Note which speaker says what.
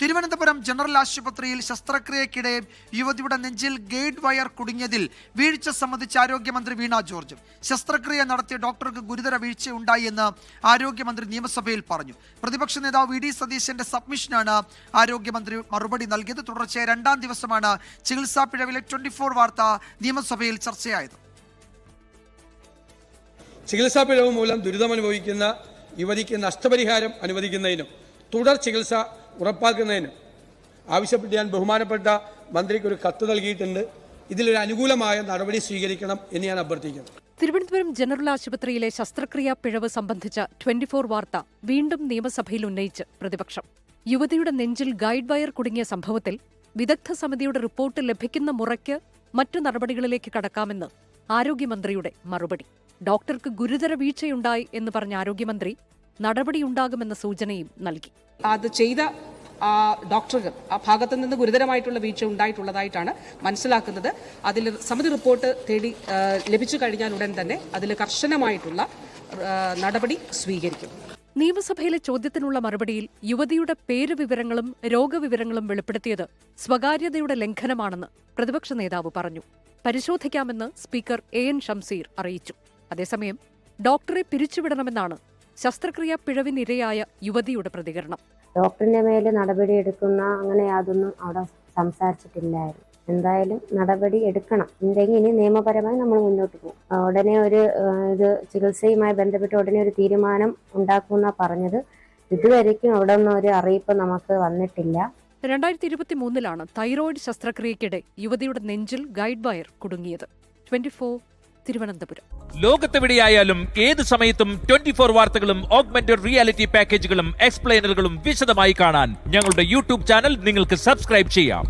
Speaker 1: Thiruvananthapuram general ആശുപത്രിയിൽ ശസ്ത്രക്രിയക്കിടെ യുവതിയുടെ നെഞ്ചിൽ ഗൈഡ് വയർ കുടുങ്ങിയതിൽ വീഴ്ച സംബന്ധിച്ച് ആരോഗ്യമന്ത്രി വീണ ജോർജ്. ശസ്ത്രക്രിയ നടത്തിയ ഡോക്ടർക്ക് ഗുരുതര വീഴ്ചയുണ്ടായി എന്ന് ആരോഗ്യമന്ത്രി നിയമസഭയിൽ പറഞ്ഞു. പ്രതിപക്ഷ നേതാവ് വി ഡി സതീശന്റെ സബ്മിഷനാണ് ആരോഗ്യമന്ത്രി മറുപടി നൽകിയത്. തുടർച്ചയായ രണ്ടാം ദിവസമാണ് ചികിത്സാ പിഴവിലെ 24 വാർത്ത നിയമസഭയിൽ ചർച്ചയായത്.
Speaker 2: ചികിത്സാ പിഴവ് മൂലം ദുരിതമനുഭവിക്കുന്ന യുവതിക്ക് നഷ്ടപരിഹാരം അനുവദിക്കുന്നതിനും തുടർ ചികിത്സ ഉറപ്പാക്കുന്നതിനും ആവശ്യപ്പെട്ട് ഞാൻ ബഹുമാനപ്പെട്ട മന്ത്രിക്ക് ഒരു കത്ത് നൽകിയിട്ടുണ്ട്. ഇതിലൊരു അനുകൂലമായ നടപടി സ്വീകരിക്കണം എന്ന് ഞാൻ അഭ്യർത്ഥിക്കുന്നു.
Speaker 3: തിരുവനന്തപുരം ജനറൽ ആശുപത്രിയിലെ ശസ്ത്രക്രിയാ പിഴവ് സംബന്ധിച്ച 24 വാർത്ത വീണ്ടും നിയമസഭയിൽ ഉന്നയിച്ച് പ്രതിപക്ഷം. യുവതിയുടെ നെഞ്ചിൽ ഗൈഡ് വയർ കുടുങ്ങിയ സംഭവത്തിൽ വിദഗ്ധ സമിതിയുടെ റിപ്പോർട്ട് ലഭിക്കുന്ന മുറയ്ക്ക് മറ്റു നടപടികളിലേക്ക് കടക്കാമെന്ന് ആരോഗ്യമന്ത്രിയുടെ മറുപടി. ഡോക്ടർക്ക് ഗുരുതര വീഴ്ചയുണ്ടായി എന്ന് പറഞ്ഞ ആരോഗ്യമന്ത്രി നടപടിയുണ്ടാകുമെന്ന സൂചനയും നൽകി.
Speaker 4: അത് ചെയ്ത ഡോക്ടർക്ക് ആ ഭാഗത്തു നിന്ന് ഗുരുതരമായിട്ടുള്ള വീഴ്ച ഉണ്ടായിട്ടുള്ളതായിട്ടാണ് മനസ്സിലാക്കുന്നത്. അതിൽ സമിതി റിപ്പോർട്ട് ലഭിച്ചു കഴിഞ്ഞാൽ ഉടൻ തന്നെ അതിൽ കർശനമായിട്ടുള്ള നടപടി സ്വീകരിക്കും.
Speaker 3: നിയമസഭയിലെ ചോദ്യത്തിനുള്ള മറുപടിയിൽ യുവതിയുടെ പേരുവിവരങ്ങളും രോഗവിവരങ്ങളും വെളിപ്പെടുത്തിയത് സ്വകാര്യതയുടെ ലംഘനമാണെന്ന് പ്രതിപക്ഷ നേതാവ് പറഞ്ഞു. പരിശോധിക്കാമെന്ന് സ്പീക്കർ എൻ ഷംസീർ അറിയിച്ചു. അതേസമയം ഡോക്ടറെ പിരിച്ചുവിടണമെന്നാണ് ശസ്ത്രക്രിയാ പിഴവിനിരയായ യുവതിയുടെ പ്രതികരണം.
Speaker 5: ഡോക്ടറിന്റെ മേലെ നടപടിയെടുക്കുന്ന അങ്ങനെ യാതൊന്നും അവിടെ സംസാരിച്ചിട്ടില്ലായിരുന്നു. എന്തായാലും നടപടി എടുക്കണം. എന്തെങ്കിലും ഇനി നിയമപരമായി നമ്മൾ മുന്നോട്ട് പോകും. ഉടനെ ഇത് ചികിത്സയുമായി ബന്ധപ്പെട്ട് ഉടനെ ഒരു തീരുമാനം ഉണ്ടാക്കുമെന്നാണ് പറഞ്ഞത്. ഇതുവരയ്ക്കും അവിടെ ഒന്നും ഒരു അറിയിപ്പ് നമുക്ക് വന്നിട്ടില്ല.
Speaker 3: 2023 തൈറോയിഡ് ശസ്ത്രക്രിയയ്ക്കിടെ യുവതിയുടെ നെഞ്ചിൽ ഗൈഡ് വയർ കുടുങ്ങിയത്. 24 തിരുവനന്തപുരം.
Speaker 6: ലോകത്തെവിടെയായാലും ഏത് സമയത്തും 24 വാർത്തകളും ഓഗ്മെന്റഡ് റിയാലിറ്റി പാക്കേജുകളും എക്സ്പ്ലെയിനറുകളും വിശദമായി കാണാൻ ഞങ്ങളുടെ യൂട്യൂബ് ചാനൽ നിങ്ങൾക്ക് സബ്സ്ക്രൈബ് ചെയ്യാം.